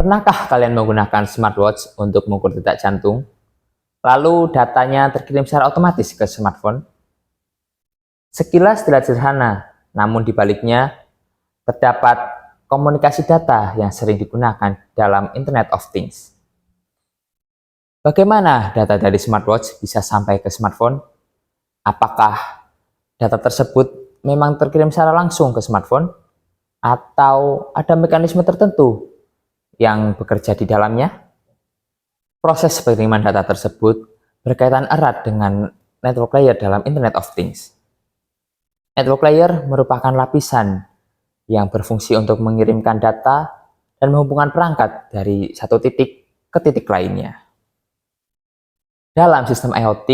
Pernahkah kalian menggunakan smartwatch untuk mengukur detak jantung? Lalu datanya terkirim secara otomatis ke smartphone? Sekilas terlihat sederhana, namun di baliknya terdapat komunikasi data yang sering digunakan dalam Internet of Things. Bagaimana data dari smartwatch bisa sampai ke smartphone? Apakah data tersebut memang terkirim secara langsung ke smartphone? Atau ada mekanisme tertentu yang bekerja di dalamnya? Proses pengiriman data tersebut berkaitan erat dengan network layer dalam Internet of Things. Network layer merupakan lapisan yang berfungsi untuk mengirimkan data dan menghubungkan perangkat dari satu titik ke titik lainnya. Dalam sistem IoT,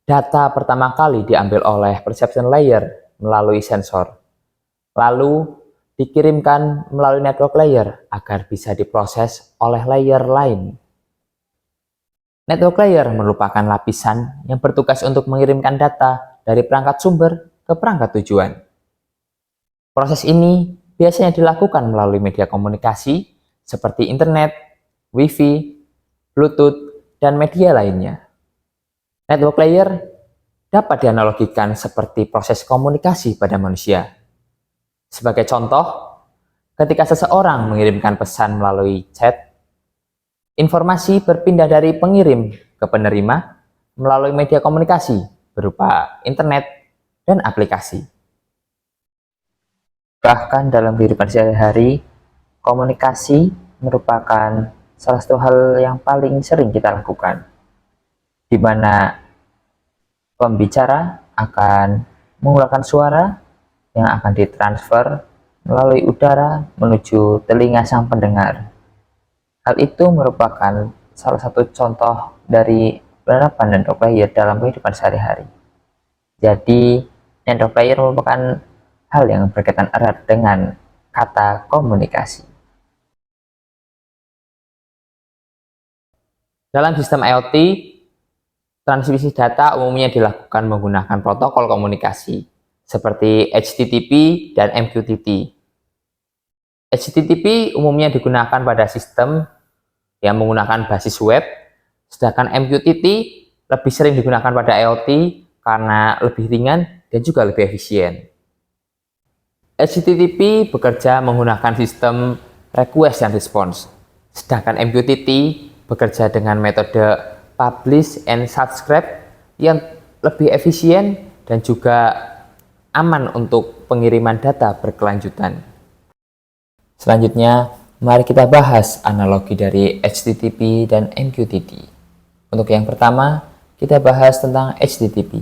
data pertama kali diambil oleh perception layer melalui sensor, lalu dikirimkan melalui network layer agar bisa diproses oleh layer lain. Network layer merupakan lapisan yang bertugas untuk mengirimkan data dari perangkat sumber ke perangkat tujuan. Proses ini biasanya dilakukan melalui media komunikasi seperti internet, wifi, bluetooth, dan media lainnya. Network layer dapat dianalogikan seperti proses komunikasi pada manusia. Sebagai contoh, ketika seseorang mengirimkan pesan melalui chat, informasi berpindah dari pengirim ke penerima melalui media komunikasi berupa internet dan aplikasi. Bahkan dalam kehidupan sehari-hari, komunikasi merupakan salah satu hal yang paling sering kita lakukan, di mana pembicara akan mengeluarkan suara yang akan ditransfer melalui udara menuju telinga sang pendengar. Hal itu merupakan salah satu contoh dari penerapan network layer dalam kehidupan sehari-hari. Jadi, network layer merupakan hal yang berkaitan erat dengan kata komunikasi. Dalam sistem IoT, transmisi data umumnya dilakukan menggunakan protokol komunikasi seperti HTTP dan MQTT. HTTP umumnya digunakan pada sistem yang menggunakan basis web, sedangkan MQTT lebih sering digunakan pada IoT karena lebih ringan dan juga lebih efisien. HTTP bekerja menggunakan sistem request and response, sedangkan MQTT bekerja dengan metode publish and subscribe yang lebih efisien dan juga aman untuk pengiriman data berkelanjutan. Selanjutnya, mari kita bahas analogi dari HTTP dan MQTT. Untuk yang pertama, kita bahas tentang HTTP.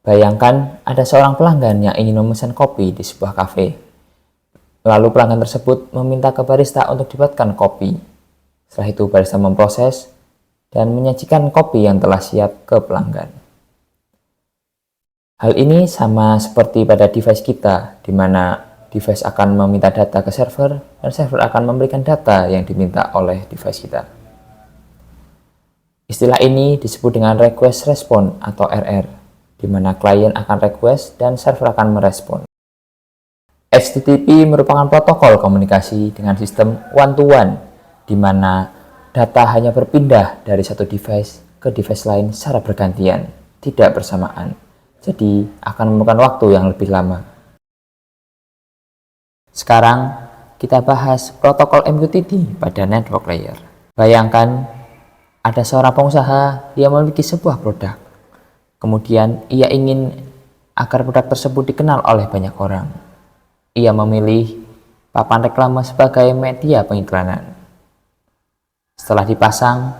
Bayangkan ada seorang pelanggan yang ingin memesan kopi di sebuah kafe. Lalu pelanggan tersebut meminta ke barista untuk dibuatkan kopi. Setelah itu barista memproses dan menyajikan kopi yang telah siap ke pelanggan. Hal ini sama seperti pada device kita, di mana device akan meminta data ke server, dan server akan memberikan data yang diminta oleh device kita. Istilah ini disebut dengan request response atau RR, di mana klien akan request dan server akan merespon. HTTP merupakan protokol komunikasi dengan sistem one-to-one, di mana data hanya berpindah dari satu device ke device lain secara bergantian, tidak bersamaan. Jadi akan memerlukan waktu yang lebih lama. Sekarang kita bahas protokol MQTT pada network layer. Bayangkan ada seorang pengusaha yang memiliki sebuah produk. Kemudian ia ingin agar produk tersebut dikenal oleh banyak orang. Ia memilih papan reklame sebagai media pengiklanan. Setelah dipasang,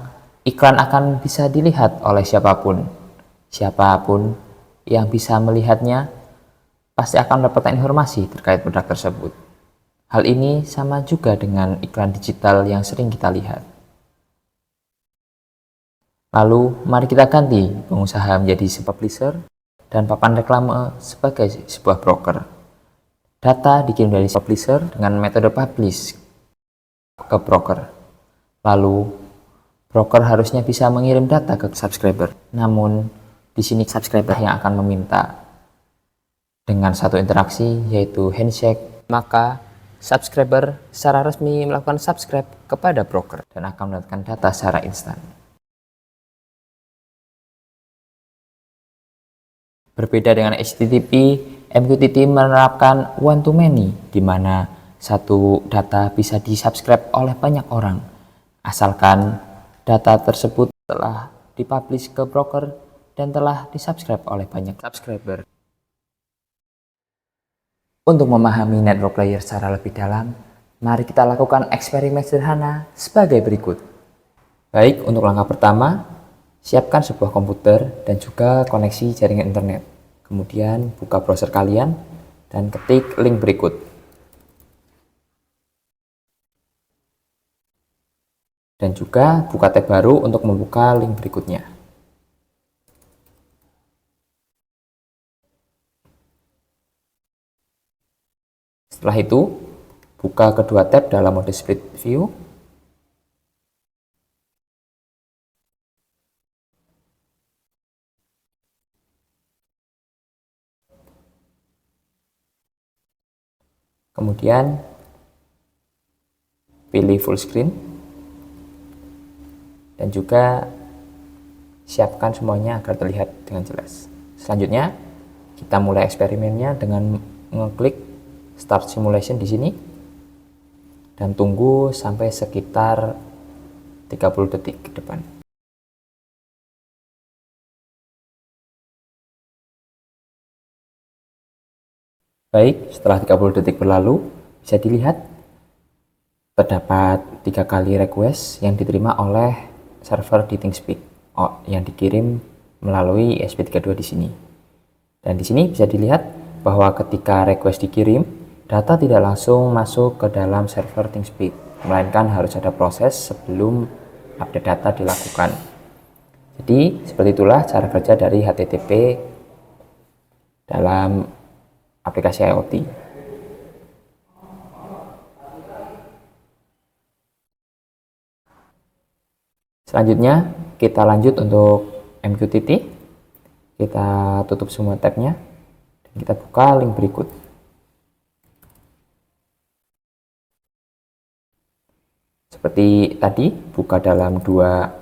iklan akan bisa dilihat oleh siapapun. Siapapun yang bisa melihatnya pasti akan mendapatkan informasi terkait produk tersebut. Hal ini sama juga dengan iklan digital yang sering kita lihat. Lalu, mari kita ganti pengusaha menjadi sebuah publisher dan papan reklame sebagai sebuah broker. Data dikirim dari publisher dengan metode publish ke broker. Lalu, broker harusnya bisa mengirim data ke subscriber. Namun, di sini subscriber yang akan meminta dengan satu interaksi yaitu handshake, maka subscriber secara resmi melakukan subscribe kepada broker dan akan mendapatkan data secara instan. Berbeda dengan HTTP, MQTT menerapkan one to many, di mana satu data bisa di-subscribe oleh banyak orang, asalkan data tersebut telah dipublish ke broker dan telah di-subscribe oleh banyak subscriber. Untuk memahami network layer secara lebih dalam, mari kita lakukan eksperimen sederhana sebagai berikut. Baik, untuk langkah pertama, siapkan sebuah komputer dan juga koneksi jaringan internet. Kemudian buka browser kalian dan ketik link berikut. Dan juga buka tab baru untuk membuka link berikutnya. Setelah itu, buka kedua tab dalam mode split view. Kemudian pilih full screen dan juga siapkan semuanya agar terlihat dengan jelas. Selanjutnya kita mulai eksperimennya dengan mengklik start simulation di sini dan tunggu sampai sekitar 30 detik ke depan. Baik, setelah 30 detik berlalu, bisa dilihat terdapat 3 kali request yang diterima oleh server di ThinkSpeak yang dikirim melalui ESP32 di sini. Dan di sini bisa dilihat bahwa ketika request dikirim, data tidak langsung masuk ke dalam server ThinkSpeak, melainkan harus ada proses sebelum update data dilakukan. Jadi, seperti itulah cara kerja dari HTTP dalam aplikasi IoT. Selanjutnya kita lanjut untuk MQTT. Kita tutup semua tabnya dan kita buka link berikut. Seperti tadi, buka dalam dua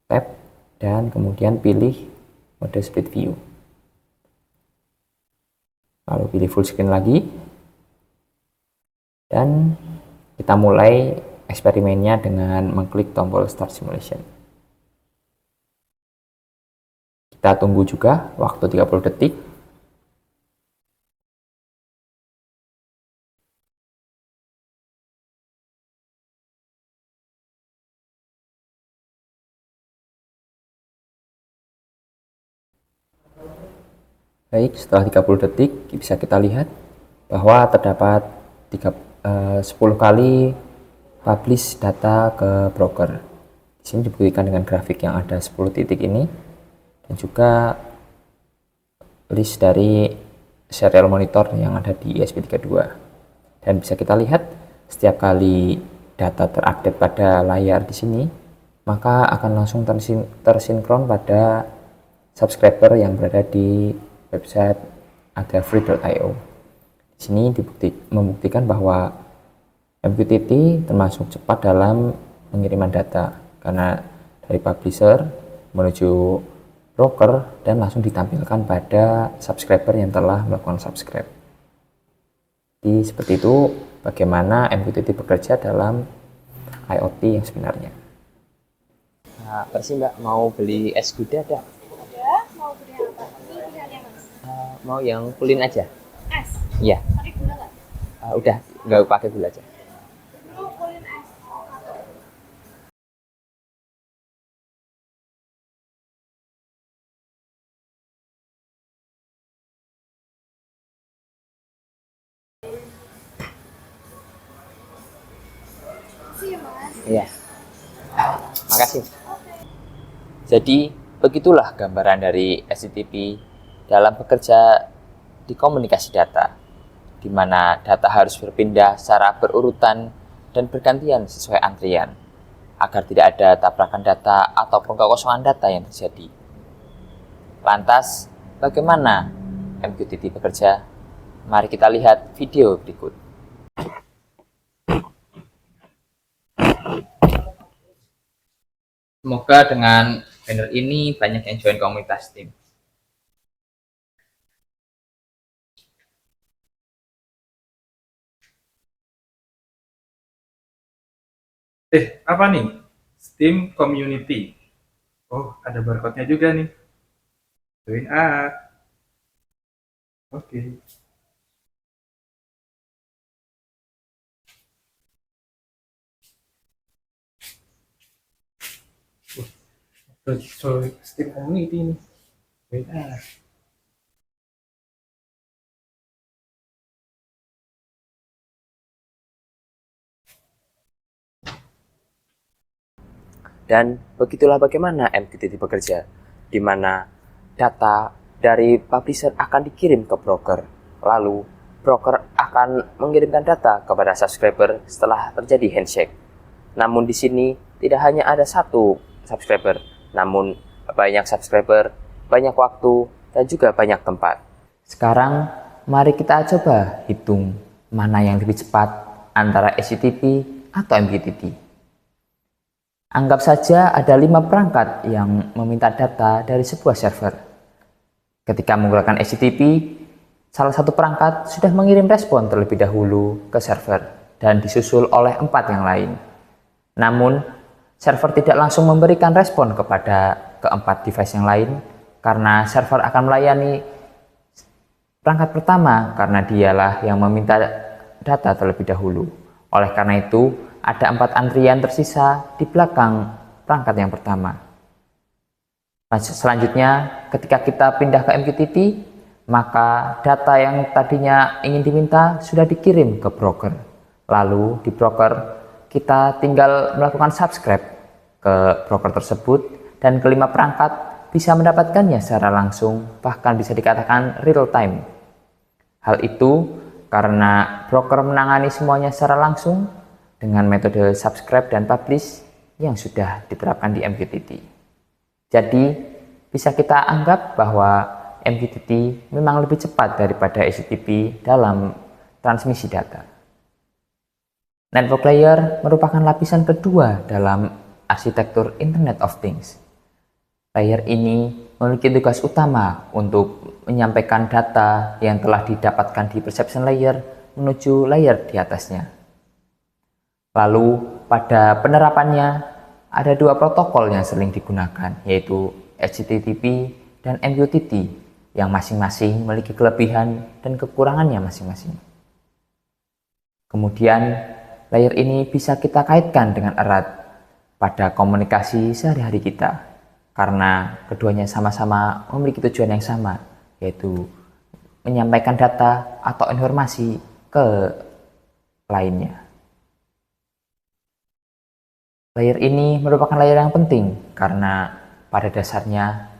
tab dan kemudian pilih mode split view. Lalu pilih full screen lagi dan kita mulai eksperimennya dengan mengklik tombol start simulation. Kita tunggu juga waktu 30 detik. Baik, setelah 30 detik bisa kita lihat bahwa terdapat 10 kali publish data ke broker. Di sini dibuktikan dengan grafik yang ada 10 titik ini dan juga list dari serial monitor yang ada di ESP32. Dan bisa kita lihat setiap kali data terupdate pada layar di sini, maka akan langsung tersinkron pada subscriber yang berada di website adafree.io. Di sini membuktikan bahwa MQTT termasuk cepat dalam pengiriman data karena dari publisher menuju broker dan langsung ditampilkan pada subscriber yang telah melakukan subscribe. Jadi seperti itu bagaimana MQTT bekerja dalam IoT yang sebenarnya. Nah, apa sih Mbak, mau beli es gudeg ada? Mau beli apa? Ini pilihannya mas. Mau yang kulin aja? Es? Iya. Pakai gula nggak? Udah, nggak pakai gula aja. Mau kulin es. Sih mas. Iya. Makasih. Jadi, begitulah gambaran dari HTTP dalam bekerja di komunikasi data, di mana data harus berpindah secara berurutan dan bergantian sesuai antrian, agar tidak ada tabrakan data ataupun kekosongan data yang terjadi. Lantas, bagaimana MQTT bekerja? Mari kita lihat video berikut. Semoga dengan banner ini banyak yang join komunitas Steam. Apa nih? Steam Community. Oh, ada barcode-nya juga nih. Join up. Oke. So, Steam Community nih. Join up. Dan begitulah bagaimana MQTT bekerja, di mana data dari publisher akan dikirim ke broker, lalu broker akan mengirimkan data kepada subscriber setelah terjadi handshake. Namun di sini tidak hanya ada satu subscriber, namun banyak subscriber, banyak waktu, dan juga banyak tempat. Sekarang mari kita coba hitung mana yang lebih cepat antara HTTP atau MQTT. Anggap saja ada 5 perangkat yang meminta data dari sebuah server. Ketika menggunakan HTTP, salah satu perangkat sudah mengirim respon terlebih dahulu ke server dan disusul oleh 4 yang lain. Namun, server tidak langsung memberikan respon kepada keempat device yang lain karena server akan melayani perangkat pertama karena dialah yang meminta data terlebih dahulu. Oleh karena itu, ada 4 antrian tersisa di belakang perangkat yang pertama. Selanjutnya, ketika kita pindah ke MQTT, maka data yang tadinya ingin diminta sudah dikirim ke broker. Lalu di broker, kita tinggal melakukan subscribe ke broker tersebut dan kelima perangkat bisa mendapatkannya secara langsung, bahkan bisa dikatakan real time. Hal itu karena broker menangani semuanya secara langsung dengan metode subscribe dan publish yang sudah diterapkan di MQTT. Jadi, bisa kita anggap bahwa MQTT memang lebih cepat daripada HTTP dalam transmisi data. Network layer merupakan lapisan kedua dalam arsitektur Internet of Things. Layer ini memiliki tugas utama untuk menyampaikan data yang telah didapatkan di perception layer menuju layer di atasnya. Lalu, pada penerapannya, ada 2 protokol yang sering digunakan, yaitu HTTP dan MQTT, yang masing-masing memiliki kelebihan dan kekurangannya masing-masing. Kemudian, layer ini bisa kita kaitkan dengan erat pada komunikasi sehari-hari kita, karena keduanya sama-sama memiliki tujuan yang sama, yaitu menyampaikan data atau informasi ke lainnya. Layer ini merupakan layer yang penting karena pada dasarnya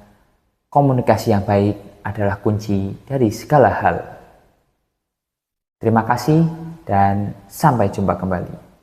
komunikasi yang baik adalah kunci dari segala hal. Terima kasih dan sampai jumpa kembali.